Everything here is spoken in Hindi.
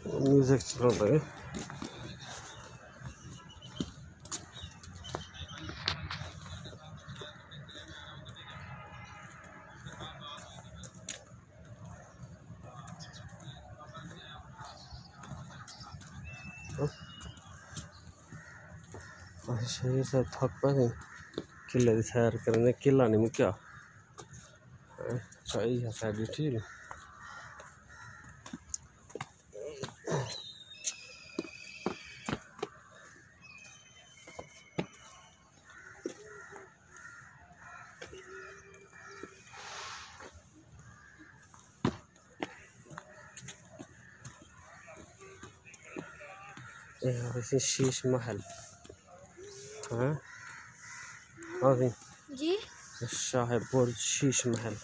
म्यूजिक चल रहा है। शरीर से थक पाए किले की सैर करने किला नहीं मुक्या चाहिए साइड ठीक शीश महल हाँ जी शाह बुर्ज शीश महल।